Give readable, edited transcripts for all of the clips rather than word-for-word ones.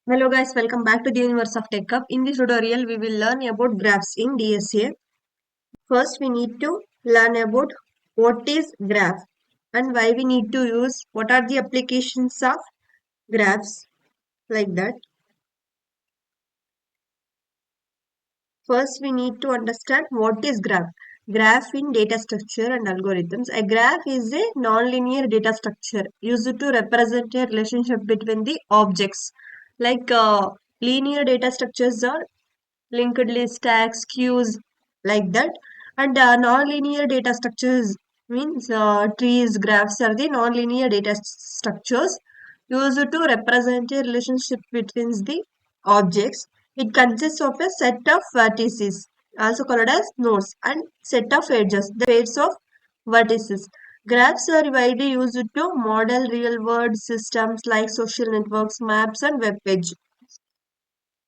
Hello guys, welcome back to the universe of Tech Cup. In this tutorial, we will learn about graphs in DSA. First, we need to learn about what is graph and why we need to use, what are the applications of graphs, like that. First, we need to understand what is graph. Graph in data structure and algorithms. A graph is a non-linear data structure used to represent a relationship between the objects. Like linear data structures are linked list, stacks, queues, like that. And non-linear data structures means trees, graphs are the non-linear data structures used to represent a relationship between the objects. It consists of a set of vertices, also called as nodes, and set of edges, the pairs of vertices. Graphs are widely used to model real-world systems like social networks, maps, and web page.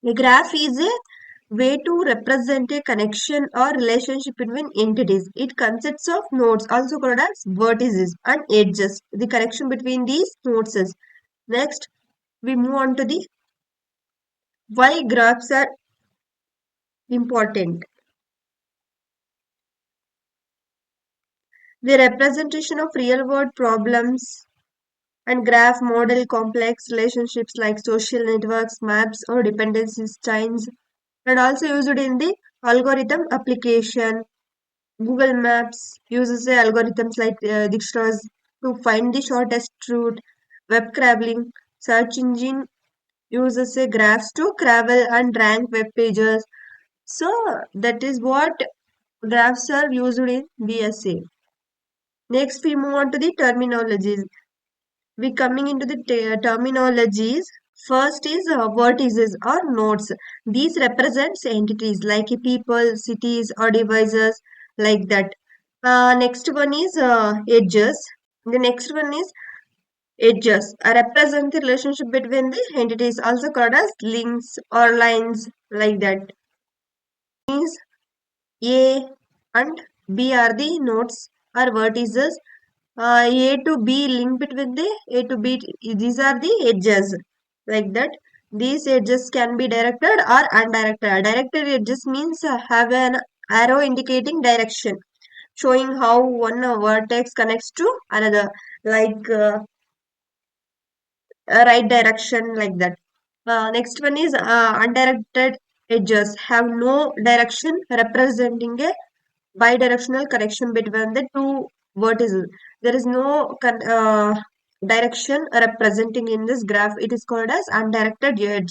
A graph is a way to represent a connection or relationship between entities. It consists of nodes, also called as vertices, and edges. The connection between these nodes is. Next, we move on to the why graphs are important. The representation of real world problems and graph model complex relationships like social networks, maps, or dependencies chains, and also used in the algorithm application. Google Maps uses algorithms like dictionaries to find the shortest route. Web crawling, search engine uses graphs to crawl and rank web pages. So that is what graphs are used in DSA. Next, we move on to the terminologies. We coming into the terminologies. First is vertices or nodes. These represents entities like people, cities, or devices, like that. Next one is edges. The next one is edges. Represent the relationship between the entities, also called as links or lines, like that. Means A and B are the nodes or vertices. A to B link between the A to B. These are the edges, like that. These edges can be directed or undirected. Directed edges means have an arrow indicating direction, showing how one vertex connects to another, like right direction, like that. Next one is undirected edges have no direction, representing a bidirectional connection between the two vertices. There is no direction representing in this graph. It is called as undirected edge.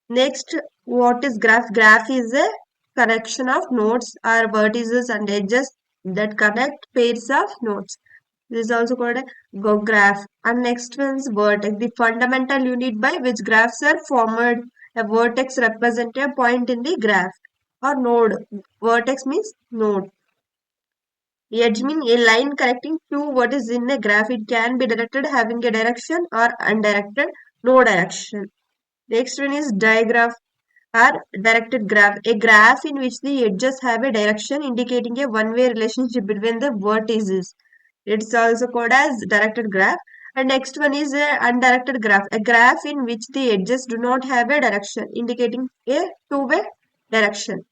Next, what is graph? Graph is a connection of nodes or vertices and edges that connect pairs of nodes. This is also called a graph. And next one is vertex, the fundamental unit by which graphs are formed. A vertex represents a point in the graph or node. Vertex means node. Edge means a line connecting two vertices in a graph. It can be directed having a direction or undirected, no direction. Next one is digraph or directed graph. A graph in which the edges have a direction indicating a one-way relationship between the vertices. It's also called as directed graph. And next one is a undirected graph. A graph in which the edges do not have a direction indicating a two-way direction,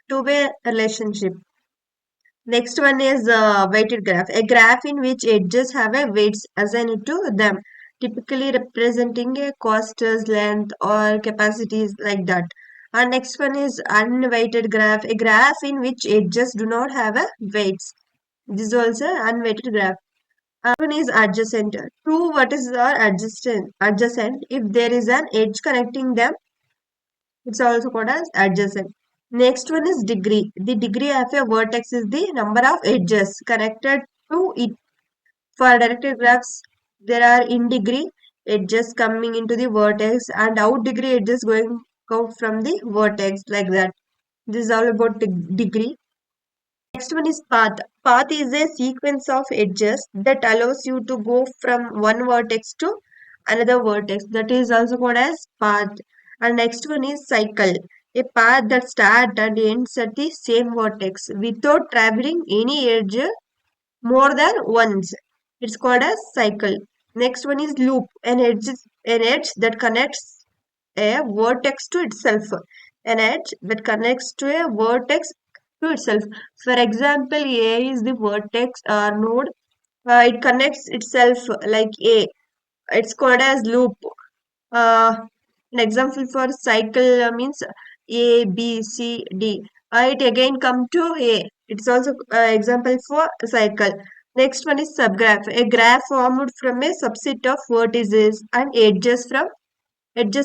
two-way relationship. Next one is weighted graph. A graph in which edges have a weights assigned to them, typically representing a costs, length, or capacities, like that. And next one is unweighted graph. A graph in which edges do not have a weights. This is also unweighted graph. One is adjacent. Two vertices are adjacent. Adjacent. If there is an edge connecting them, it's also called as adjacent. Next one is degree. The degree of a vertex is the number of edges connected to it. For directed graphs, there are in degree edges coming into the vertex and out degree edges going out from the vertex, like that. This is all about the degree. Next one is path. Path is a sequence of edges that allows you to go from one vertex to another vertex. That is also called as path. And next one is cycle. A path that starts and ends at the same vertex without traveling any edge more than once. It's called as cycle. Next one is loop, an edge that connects a vertex to itself. An edge that connects to a vertex to itself. For example, A is the vertex or node. It connects itself like A. It's called as loop. Uh, an example for cycle means A, B, C, D. It again come to A. It's also example for cycle. Next one is subgraph. A graph formed from a subset of vertices and edges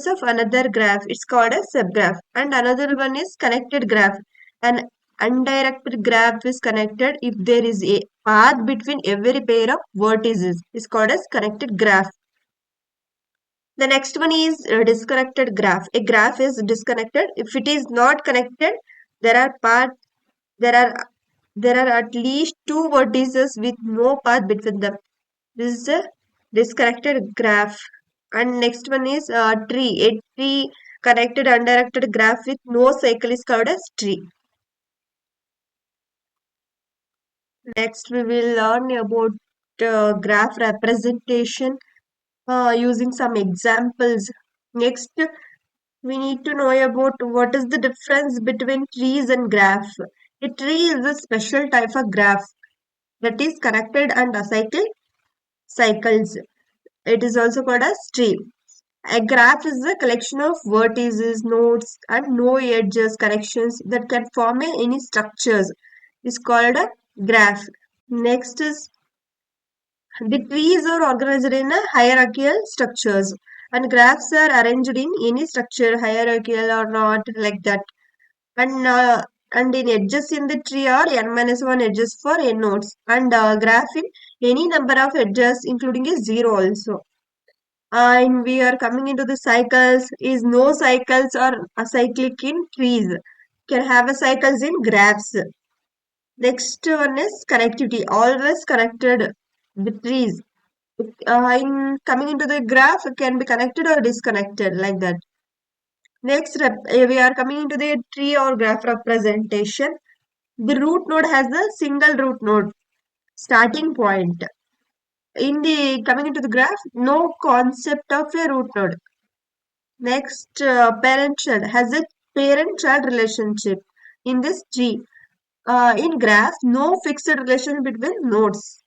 of another graph. It's called a subgraph. And another one is connected graph. An undirected graph is connected if there is a path between every pair of vertices. It's called as connected graph. The next one is a disconnected graph. A graph is disconnected. If it is not connected, there are part there are there are at least two vertices with no path between them. This is a disconnected graph. And next one is a tree. A tree connected undirected graph with no cycle is called as tree. Next we will learn about graph representation using some examples. Next we need to know about what is the difference between trees and graph. A tree is a special type of graph that is connected and acyclic cycles. It is also called as tree. A graph is a collection of vertices, nodes, and no edges connections that can form any structures. Is called a graph. Next is the trees are organized in a hierarchical structures, and graphs are arranged in any structure, hierarchical or not, like that. And in edges in the tree are n minus 1 edges for n nodes, and graph in any number of edges, including a zero also. And we are coming into the cycles. Is no cycles or acyclic in trees. Can have a cycles in graphs. Next one is connectivity. Always connected the trees. In coming into the graph, it can be connected or disconnected like that. Next, we are coming into the tree or graph representation. The root node has the single root node starting point. In the coming into the graph, no concept of a root node. Next, parent-child has a parent-child relationship. In this tree, in graph, no fixed relation between nodes.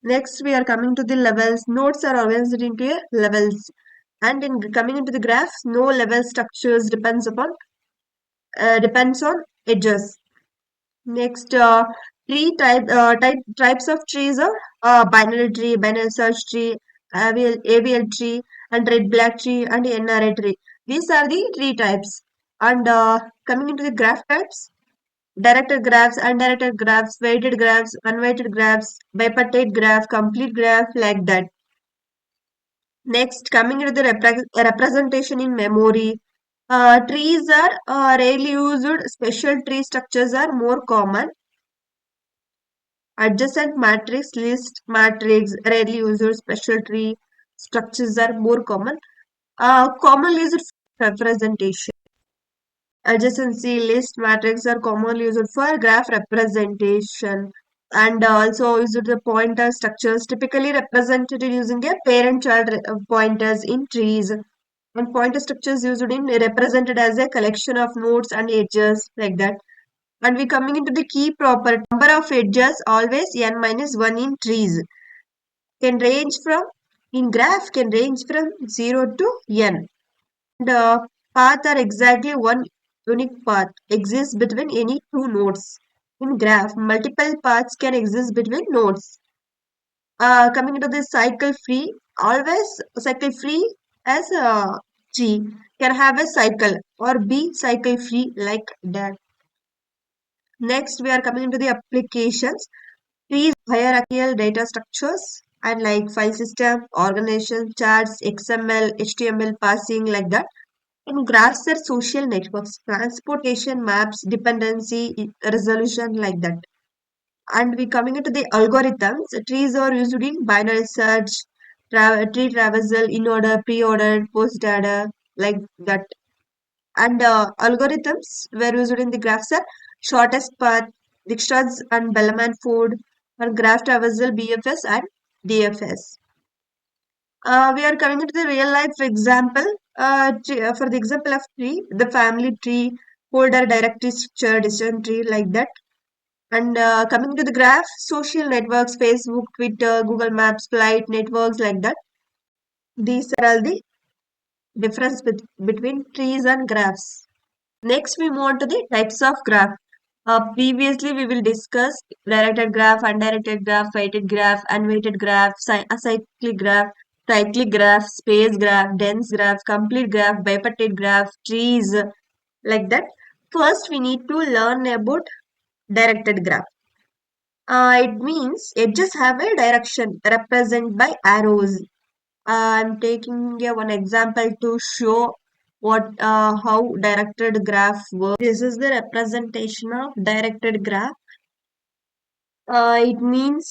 Next, we are coming to the levels. Nodes are organized into levels. And in coming into the graph, no level structures depends on edges. Next, types of trees are binary tree, binary search tree, AVL tree, and red black tree, and NRA tree. These are the tree types. And coming into the graph types, directed graphs, undirected graphs, weighted graphs, unweighted graphs, bipartite graph, complete graph, like that. Next, coming into the representation in memory. Trees are rarely used. Special tree structures are more common. Adjacent matrix, list matrix, rarely used. Special tree structures are more common. Commonly used for representation. Adjacency list matrix are commonly used for graph representation, and also used the pointer structures typically represented using a parent-child pointers in trees, and pointer structures used in represented as a collection of nodes and edges, like that. And we coming into the key property. Number of edges always n minus 1 in trees can range from in graph can range from 0 to n. The path are exactly one unique path exists between any two nodes. In graph, multiple paths can exist between nodes. Coming into the cycle free, always cycle free as a G can have a cycle or be cycle free like that. Next, we are coming into the applications. Trees, hierarchical data structures and like file system, organization, charts, XML, HTML, parsing like that. And graphs are social networks, transportation maps, dependency, resolution like that. And we coming into the algorithms. Trees are used in binary search, tree traversal, in order, pre-ordered, post-data, like that. And algorithms were used in the graphs are shortest path, Dijkstra's and Bellman Ford, and graph traversal, BFS and DFS. We are coming to the real life example. For the example of tree, the family tree, folder directory structure, decision tree, like that. And coming to the graph, social networks, Facebook, Twitter, Google Maps, Flight networks, like that. These are all the difference between trees and graphs. Next, we move on to the types of graph. Previously, we will discuss directed graph, undirected graph, weighted graph, unweighted graph, cyclic graph, space graph, dense graph, complete graph, bipartite graph, trees, like that. First, we need to learn about directed graph. It means edges have a direction represented by arrows. I'm taking one example to show what how directed graph works. This is the representation of directed graph. It means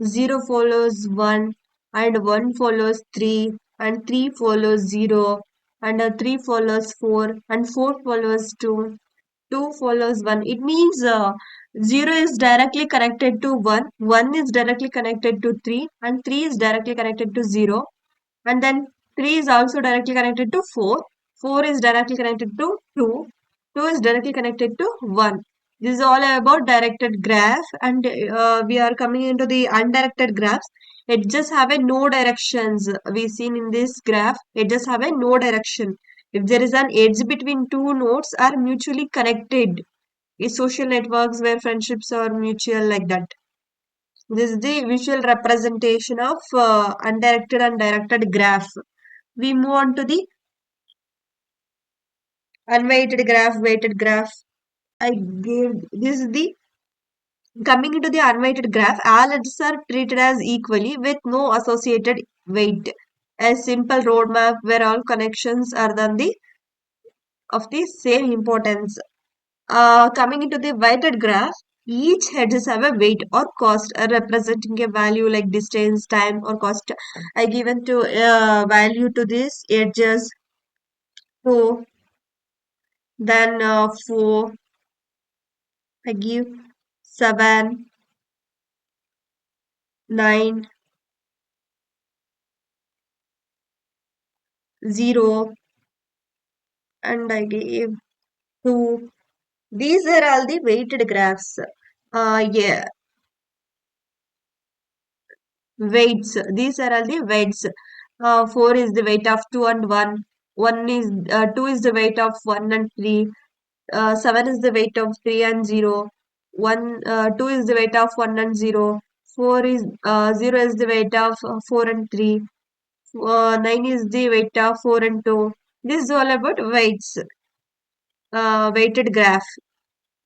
0 follows 1 and 1 follows 3 and 3 follows 0 and 3 follows 4 and 4 follows 2. 2 follows 1. It means 0 is directly connected to 1, 1 is directly connected to 3 and 3 is directly connected to 0. And then 3 is also directly connected to 4. 4 is directly connected to 2. 2 is directly connected to 1. This is all about directed graph, and we are coming into the undirected graphs. It just have a no directions. We seen in this graph, it just have a no direction. If there is an edge between two nodes are mutually connected. Is social networks where friendships are mutual, like that. This is the visual representation of undirected and directed graph. We move on to the unweighted graph, weighted graph. I gave this is the coming into the unweighted graph. All edges are treated as equally with no associated weight. A simple roadmap where all connections are done the of the same importance. Coming into the weighted graph, each edges have a weight or cost representing a value like distance, time, or cost. I given to value to this edges. So then 4, I give 7, 9, 0, and I gave 2. These are all the weighted graphs. Yeah, weights. These are all the weights. 4 is the weight of 2 and 1. 1 is 2 is the weight of 1 and 3. 7 is the weight of 3 and 0. 2 is the weight of 1 and 0. 0 is the weight of 4 and 3. 9 is the weight of 4 and 2. This is all about weights. Weighted graph.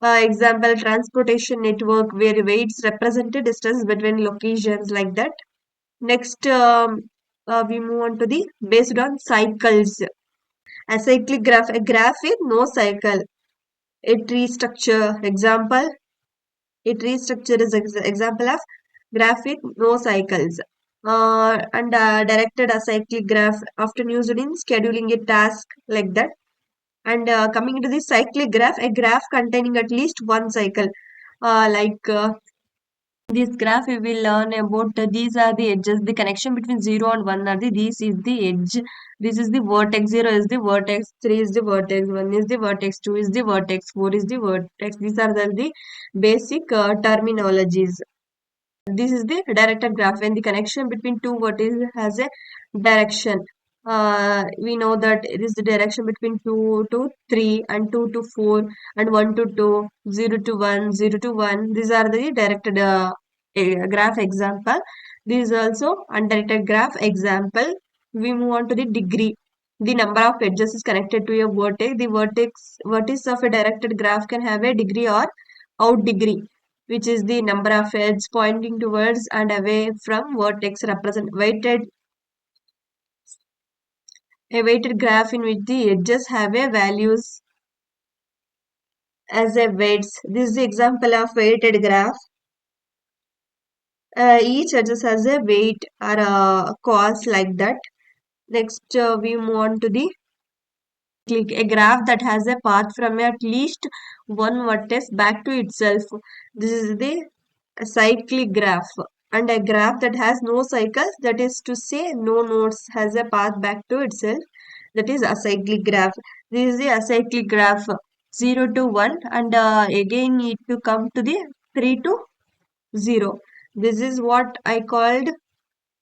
Example, transportation network where weights represent the distance between locations, like that. Next, we move on to the based on cycles. A cyclic graph, a graph with no cycle. A tree structure. Example, a tree structure is example of graph with no cycles. And directed acyclic graph often used in scheduling a task, like that. And coming to the cyclic graph, a graph containing at least one cycle. Like this graph, we will learn about these are the edges. The connection between 0 and 1 are the this is the edge. This is the vertex. 0 is the vertex. 3 is the vertex. 1 is the vertex. 2 is the vertex. 4 is the vertex. These are the basic terminologies. This is the directed graph when the connection between two vertices has a direction. We know that it is the direction between 2 to 3 and 2 to 4 and 1 to 2, 0 to 1, 0 to 1. These are the directed graph example. This is also undirected graph example. We move on to the degree. The number of edges is connected to a vertex. The vertex of a directed graph can have a degree or out degree, which is the number of edges pointing towards and away from vertex represent a weighted graph in which the edges have a values as a weights. This is the example of weighted graph. Each edges has a weight or a cost, like that. Next, we move on to the click a graph that has a path from at least one vertex back to itself. This is the cyclic graph. and a graph that has no cycles, that is to say no nodes, has a path back to itself, that is acyclic graph. This is the acyclic graph 0 to 1 and again need to come to the 3 to 0. This is what I called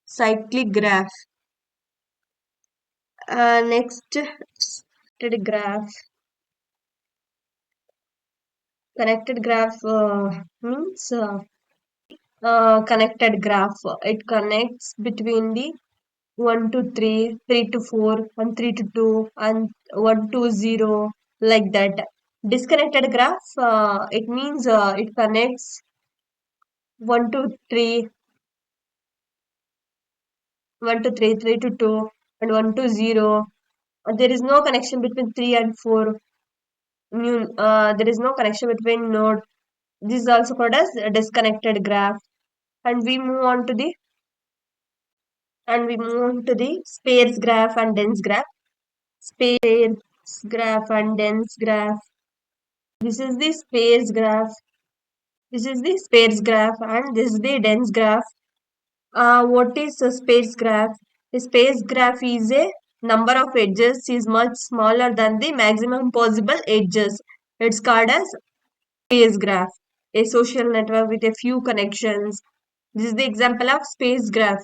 cyclic graph. Next, connected graph. Connected graph means connected graph. It connects between the 1 to 3, 3 to 4, and 3 to 2, and 1 to 0, like that. Disconnected graph, it means it connects 1 to 3, 1 to 3, 3 to 2, and 1 to 0. There is no connection between 3 and 4. There is no connection between node. This is also called as a disconnected graph. And we move on to the sparse graph and dense graph. Sparse graph and dense graph. This is the sparse graph. This is the sparse graph and this is the dense graph. What is a sparse graph? A sparse graph is a number of edges is much smaller than the maximum possible edges. It's called as space graph. A social network with a few connections. This is the example of space graph.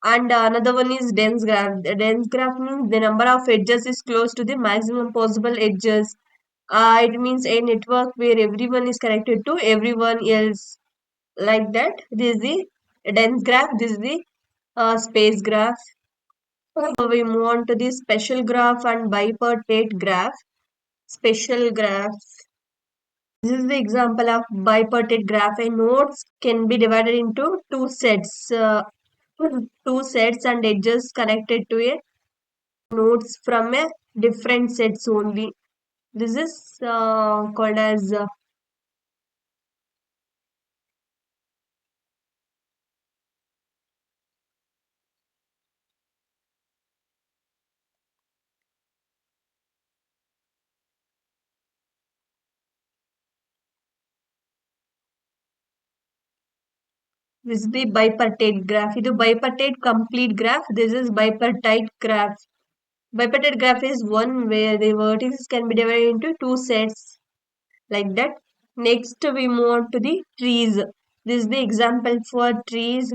And another one is dense graph. The dense graph means the number of edges is close to the maximum possible edges. It means a network where everyone is connected to everyone else, like that. This is the dense graph. This is the space graph. So we move on to the special graph and bipartite graph. Special graph. This is the example of bipartite graph. A nodes can be divided into two sets and edges connected to a nodes from a different sets only. This is called as this is the bipartite graph. This bipartite complete graph. This is bipartite graph. Bipartite graph is one where the vertices can be divided into two sets, like that. Next, we move on to the trees. This is the example for trees.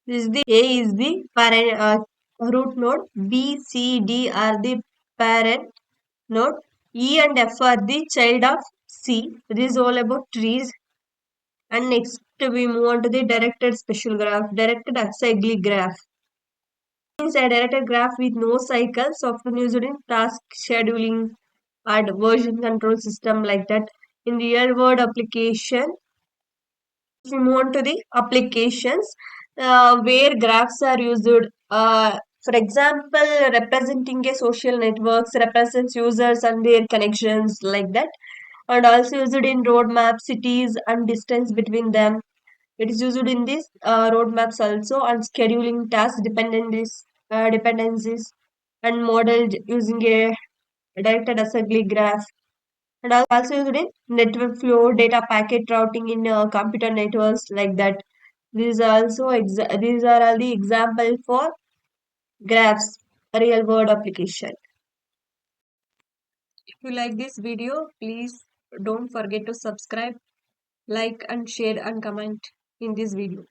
This is the A is the parent root node. B, C, D are the parent node. E and F are the child of C. This is all about trees. And next we move on to the directed special graph, directed acyclic graph. Means a directed graph with no cycles, often used in task scheduling and version control system, like that. In real world application, if we move on to the applications where graphs are used. For example, representing a social networks represents users and their connections, like that, and also used in roadmaps, cities, and distance between them. It is used in these roadmaps also and scheduling task dependencies and modeled using a directed acyclic graph, and also used in network flow, data packet routing in computer networks, like that. These are all the example for graphs, real world application. If you like this video, please don't forget to subscribe, like and share and comment in this video.